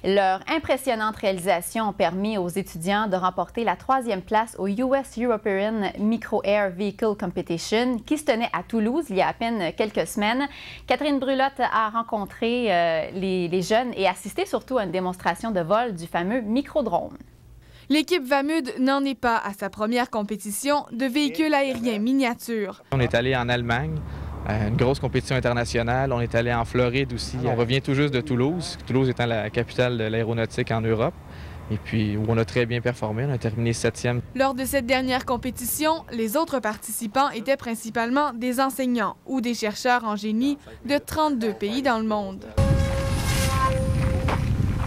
Leur impressionnante réalisation a permis aux étudiants de remporter la 3e place au US European Micro Air Vehicle Competition qui se tenait à Toulouse il y a à peine quelques semaines. Catherine Brulotte a rencontré les jeunes et assisté surtout à une démonstration de vol du fameux microdrone. L'équipe Vamud n'en est pas à sa première compétition de véhicules aériens miniatures. On est allé en Allemagne, une grosse compétition internationale. On est allé en Floride aussi. On revient tout juste de Toulouse, Toulouse étant la capitale de l'aéronautique en Europe. Et puis, où on a très bien performé, on a terminé 7e. Lors de cette dernière compétition, les autres participants étaient principalement des enseignants ou des chercheurs en génie de 32 pays dans le monde.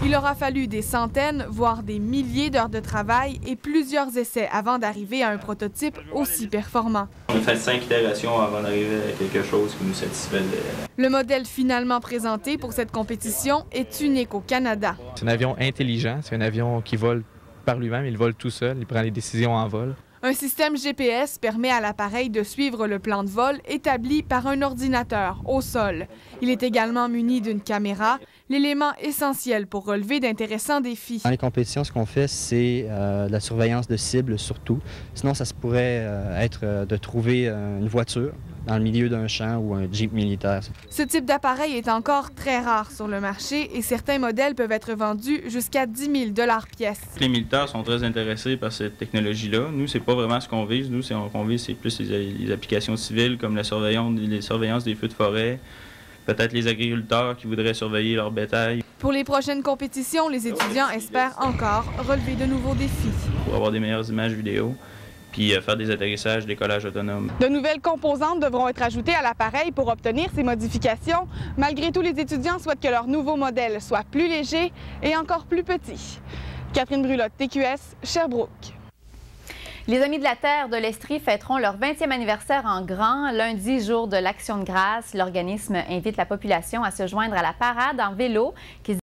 Il aura fallu des centaines, voire des milliers d'heures de travail et plusieurs essais avant d'arriver à un prototype aussi performant. On a fait 5 itérations avant d'arriver à quelque chose qui nous satisfaisait. Le modèle finalement présenté pour cette compétition est unique au Canada. C'est un avion intelligent, c'est un avion qui vole par lui-même, il vole tout seul, il prend les décisions en vol. Un système GPS permet à l'appareil de suivre le plan de vol établi par un ordinateur au sol. Il est également muni d'une caméra, l'élément essentiel pour relever d'intéressants défis. Dans les compétitions, ce qu'on fait, c'est la surveillance de cibles surtout. Sinon, ça se pourrait être de trouver une voiture dans le milieu d'un champ ou un jeep militaire. Ce type d'appareil est encore très rare sur le marché et certains modèles peuvent être vendus jusqu'à 10 000 $ pièce. Les militaires sont très intéressés par cette technologie-là. Nous, c'est pas vraiment ce qu'on vise. Nous, qu'on vise, c'est plus les applications civiles comme la surveillance des feux de forêt, peut-être les agriculteurs qui voudraient surveiller leur bétail. Pour les prochaines compétitions, les étudiants espèrent encore relever de nouveaux défis. Pour avoir des meilleures images vidéo, puis faire des atterrissages, décollages autonomes. De nouvelles composantes devront être ajoutées à l'appareil pour obtenir ces modifications. Malgré tout, les étudiants souhaitent que leur nouveau modèle soit plus léger et encore plus petit. Catherine Brulotte, TQS, Sherbrooke. Les Amis de la Terre de l'Estrie fêteront leur 20e anniversaire en grand. Lundi, jour de l'Action de grâce, l'organisme invite la population à se joindre à la parade en vélo qui